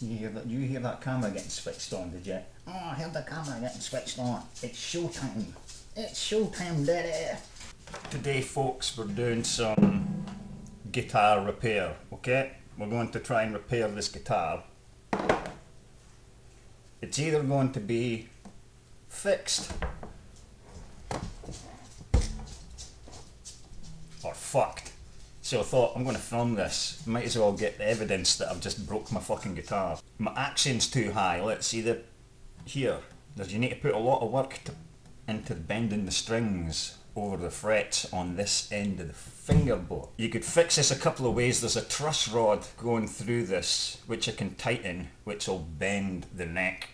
You hear that camera getting switched on, did you? Oh, I heard the camera getting switched on. It's showtime. It's showtime, daddy. Today, folks, we're doing some guitar repair, okay? We're going to try and repair this guitar. It's either going to be fixed or fucked. So I thought, I'm going to film this. Might as well get the evidence that I've just broke my fucking guitar. My action's too high. Let's see the... Here. You need to put a lot of work into bending the strings over the frets on this end of the fingerboard. You could fix this a couple of ways. There's a truss rod going through this, which I can tighten, which will bend the neck.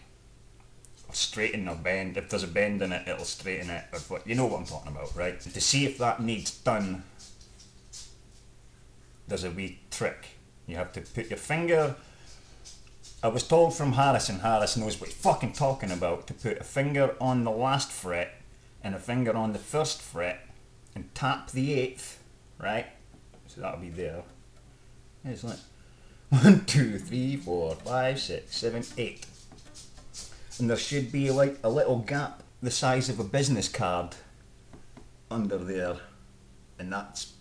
Or straighten or bend. If there's a bend in it, it'll straighten it. Or what, you know what I'm talking about, right? To see if that needs done, there's a wee trick. You have to put your finger... I was told from Harris, and Harris knows what he's fucking talking about, to put a finger on the last fret and a finger on the first fret and tap the 8th, right? So that'll be there. It's like 1, 2, 3, 4, 5, 6, 7, 8. And there should be like a little gap the size of a business card under there, and that's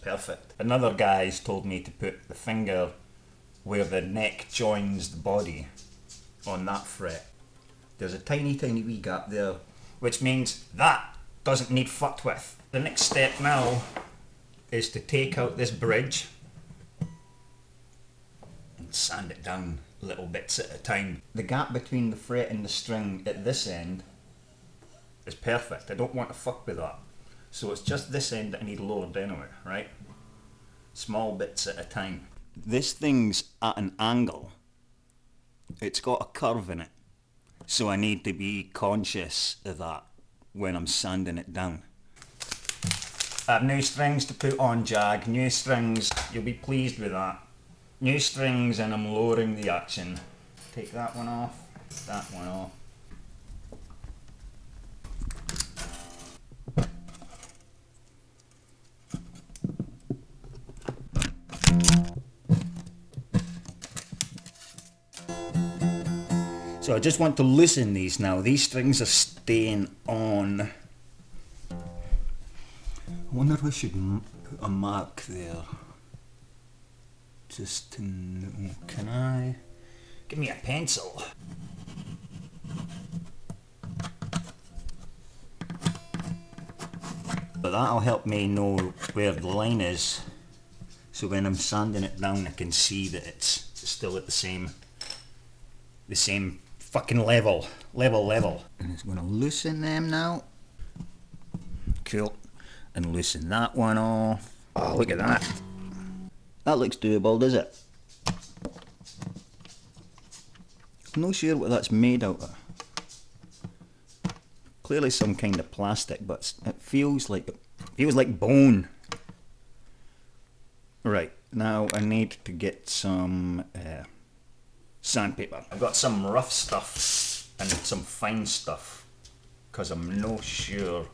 perfect. Another guy's told me to put the finger where the neck joins the body on that fret. There's a tiny wee gap there, which means that doesn't need fucked with. The next step now is to take out this bridge and sand it down little bits at a time. The gap between the fret and the string at this end is perfect. I don't want to fuck with that. So it's just this end that I need lowered anyway, right? Small bits at a time. This thing's at an angle. It's got a curve in it. So I need to be conscious of that when I'm sanding it down. I have new strings to put on, Jag. New strings, you'll be pleased with that. New strings, and I'm lowering the action. Take that one off, that one off. So I just want to loosen these now. These strings are staying on. I wonder if I should put a mark there. Just to know. Can I? Give me a pencil. But that'll help me know where the line is. So when I'm sanding it down, I can see that it's still at the same fucking level. And it's going to loosen them now. Cool. And loosen that one off. Oh, look at that. That looks doable, does it? I'm not sure what that's made out of. Clearly some kind of plastic, but it feels like bone. Right, now I need to get some sandpaper. I've got some rough stuff and some fine stuff, because I'm not sure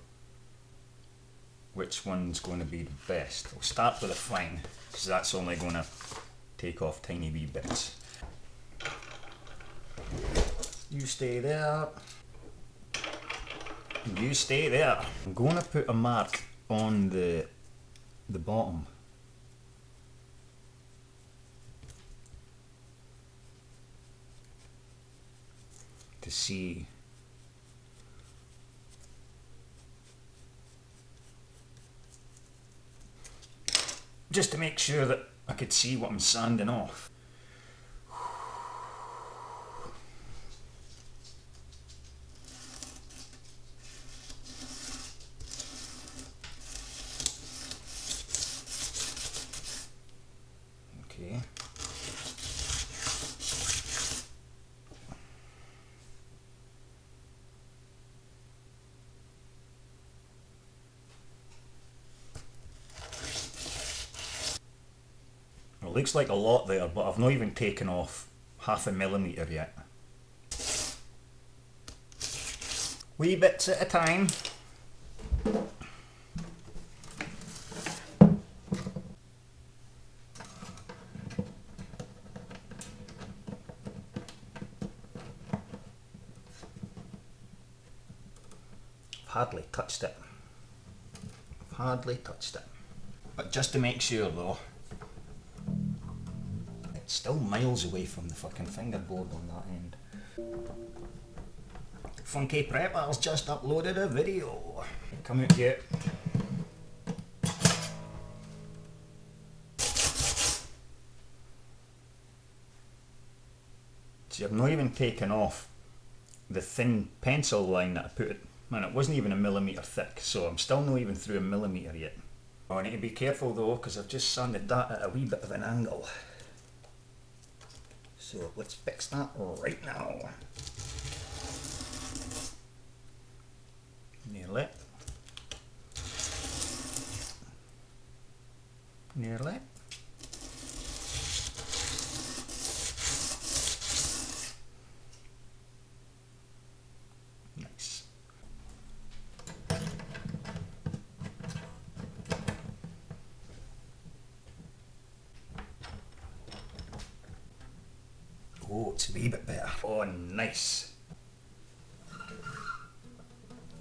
which one's going to be the best. I'll start with the fine, because that's only going to take off tiny wee bits. You stay there. You stay there. I'm going to put a mark on the bottom. To see just to make sure that I could see what I'm sanding off. Okay. It looks like a lot there, but I've not even taken off 0.5 millimetre yet. Wee bits at a time. hardly touched it. I've hardly touched it. But just to make sure though, it's still miles away from the fucking fingerboard on that end. Funky Prepper's just uploaded a video. Come out here. See, I've not even taken off the thin pencil line that I put it. Man, it wasn't even a millimetre thick, so I'm still not even through a millimetre yet. I need to be careful though, because I've just sanded that at a wee bit of an angle. So let's fix that right now. Nearly. Nearly. Nice. Oh, it's a wee bit better. Oh, nice.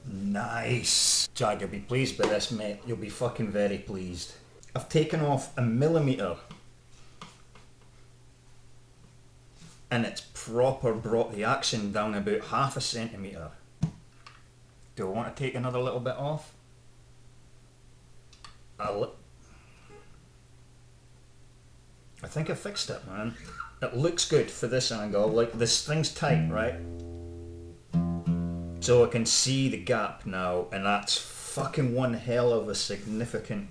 Nice. Jag, you'll be pleased with this, mate. You'll be fucking very pleased. I've taken off a millimetre. And it's proper brought the action down about half a centimetre. Do I want to take another little bit off? I think I fixed it, man. It looks good for this angle. Like, the string's tight, right? So I can see the gap now, and that's fucking one hell of a significant...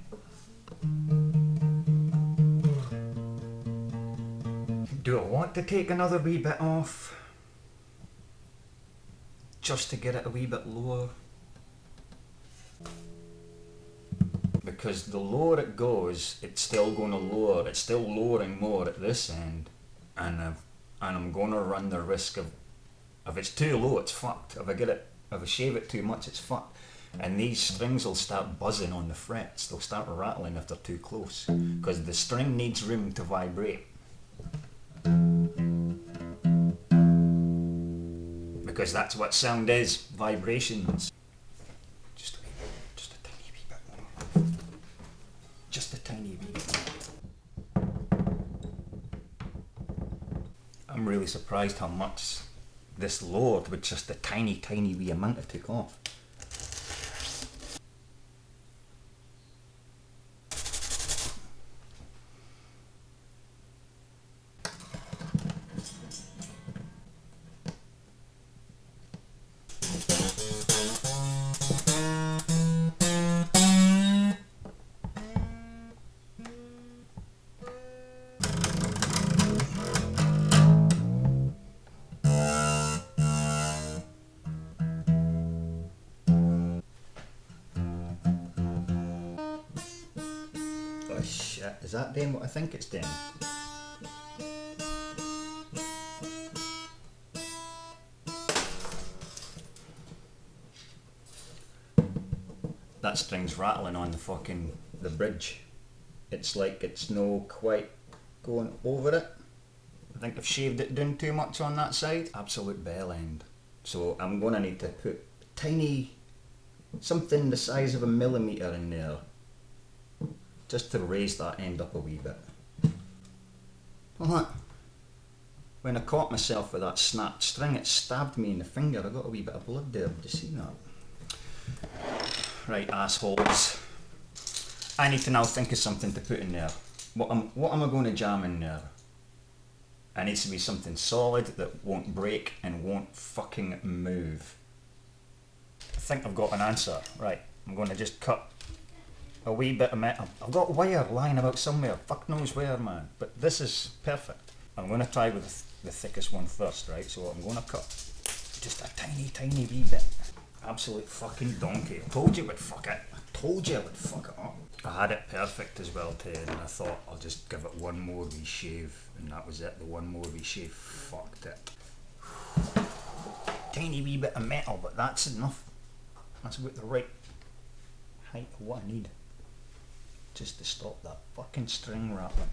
Do I want to take another wee bit off? Just to get it a wee bit lower? Because the lower it goes, it's still going to lower. It's still lowering more at this end. And I'm going to run the risk of... If it's too low, it's fucked. If I shave it too much, it's fucked. And these strings will start buzzing on the frets. They'll start rattling if they're too close. Because the string needs room to vibrate. Because that's what sound is, vibrations. Just a tiny wee bit more. Just a tiny wee bit more. I'm really surprised how much this lowered with just a tiny wee amount I took off. Oh shit, is that doing what I think it's doing? That string's rattling on the bridge. It's like it's no quite going over it. I think I've shaved it down too much on that side. Absolute bell end. So I'm gonna need to put something the size of a millimetre in there, just to raise that end up a wee bit. Well, when I caught myself with that snapped string, it stabbed me in the finger. I got a wee bit of blood there. Did you see that? Right, assholes. I need to now think of something to put in there. What am I going to jam in there? It needs to be something solid that won't break and won't fucking move. I think I've got an answer. Right, I'm going to just cut a wee bit of metal. I've got wire lying about somewhere. Fuck knows where, man. But this is perfect. I'm going to try with the thickest one first, right? So I'm going to cut just a tiny wee bit. Absolute fucking donkey. I told you it would fuck it. I told you I would fuck it up. I had it perfect as well, Ted, and I thought I'll just give it one more wee shave, and that was it. The one more wee shave fucked it. Tiny wee bit of metal, but that's enough. That's about the right height of what I need, just to stop that fucking string rattling.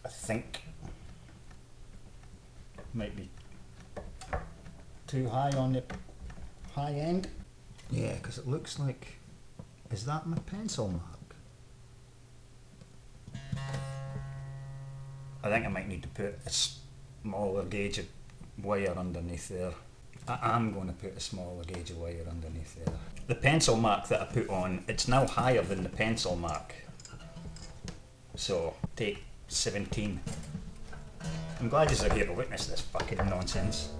I think. Might be too high on the high end. Yeah, because it looks like, is that my pencil mark? I think I might need to put a smaller gauge of wire underneath there. I am going to put a smaller gauge of wire underneath there. The pencil mark that I put on, it's now higher than the pencil mark. So, take 17. I'm glad you're here to witness this fucking nonsense.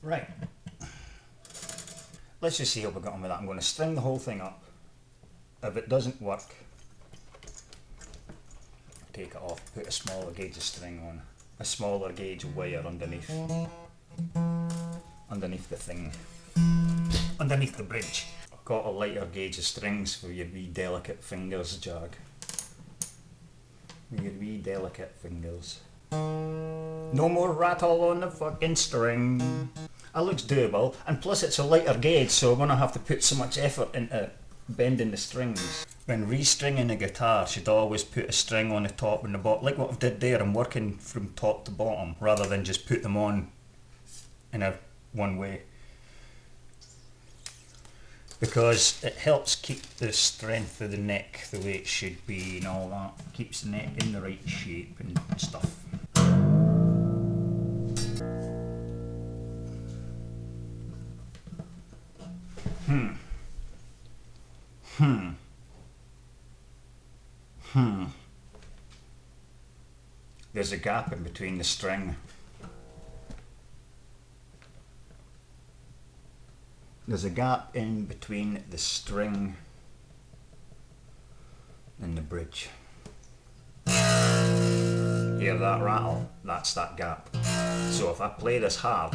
Right. Let's just see how we got on with that. I'm going to string the whole thing up. If it doesn't work, take it off, put a smaller gauge of string on. A smaller gauge of wire underneath. Underneath the thing. Underneath the bridge. I've got a lighter gauge of strings for your wee delicate fingers, Jag. Your wee delicate fingers. No more rattle on the fucking string. That looks doable, and plus it's a lighter gauge, so I'm going to have to put so much effort into bending the strings. When restringing a guitar, should always put a string on the top and the bottom. Like what I've did there, I'm working from top to bottom, rather than just put them on in a one way. Because it helps keep the strength of the neck the way it should be and all that. Keeps the neck in the right shape and stuff. There's a gap in between the string. There's a gap in between the string and the bridge. Hear that rattle? That's that gap. So if I play this hard,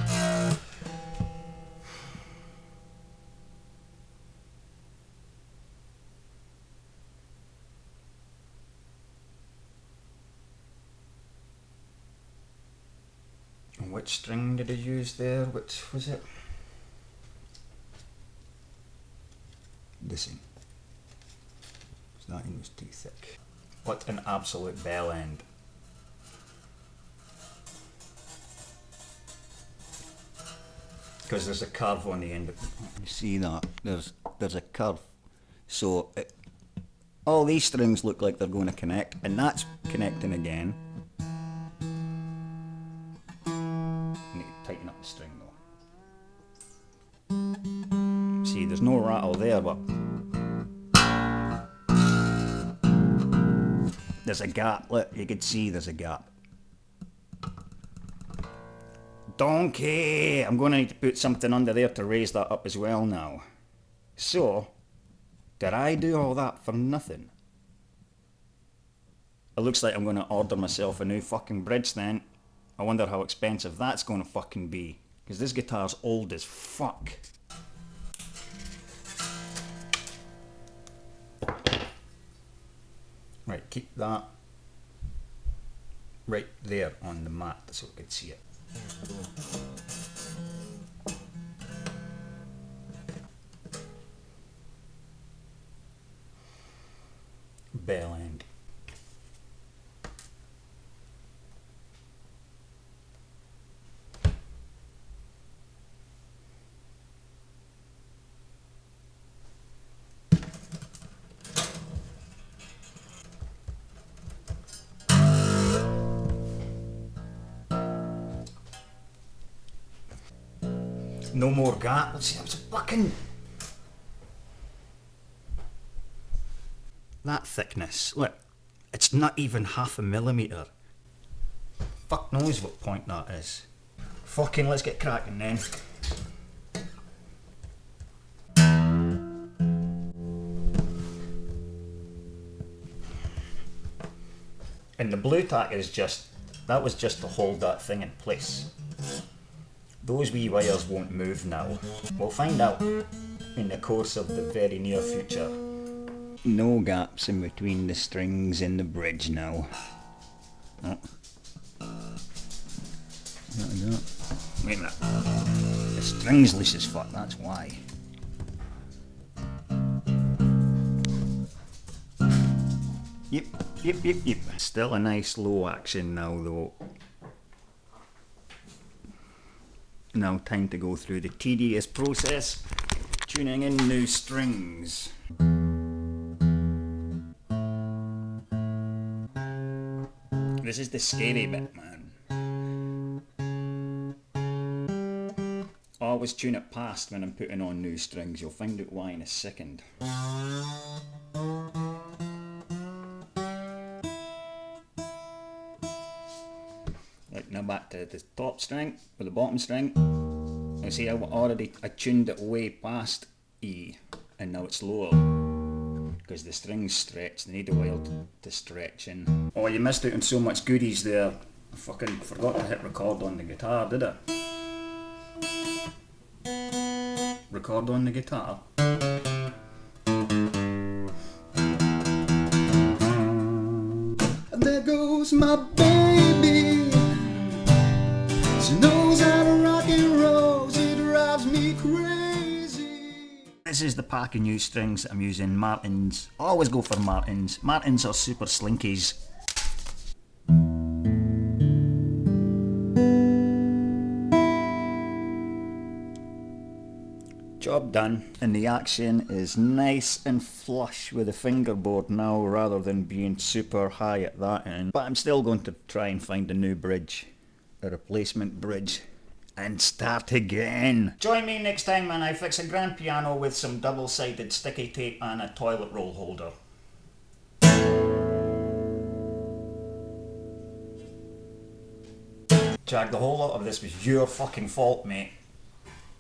which string did I use there? Which was it? This one. So that one was too thick. What an absolute bell end. Because there's a curve on the end of it. You see that? There's a curve. So all these strings look like they're going to connect, and that's connecting again. Need to tighten up the string though. See, there's no rattle there, but there's a gap. Look, you can see there's a gap. Donkey! I'm going to need to put something under there to raise that up as well now. So, did I do all that for nothing? It looks like I'm going to order myself a new fucking bridge then. I wonder how expensive that's going to fucking be. Because this guitar's old as fuck. Right, keep that right there on the mat so we can see it. Bell end. No more gap. Let's see, it's fucking... That thickness, look, it's not even 1/2 millimetre. Fuck knows what point that is. Fucking let's get cracking then. And the blue tack is just, that was just to hold that thing in place. Those wee wires won't move now. We'll find out in the course of the very near future. No gaps in between the strings in the bridge now. Oh. Wait a minute. The string's loose as fuck, that's why. Yep. Still a nice low action now though. Now time to go through the tedious process, tuning in new strings. This is the scary bit, man. Always tune it past when I'm putting on new strings, you'll find out why in a second. Right, now back to the top string, or the bottom string. You see I tuned it way past E, and now it's lower. Because the strings stretch, they need a while to stretch in. Oh, you missed out on so much goodies there. I fucking forgot to hit record on the guitar, did I? Record on the guitar. There goes my baby. She knows how to rock and roll. She drives me crazy. This is the pack of new strings I'm using. Martins. Always go for Martins. Martins are super slinkies. Job done, and the action is nice and flush with the fingerboard now rather than being super high at that end. But I'm still going to try and find a new bridge, a replacement bridge, and start again. Join me next time when I fix a grand piano with some double-sided sticky tape and a toilet roll holder. Jack, the whole lot of this was your fucking fault, mate.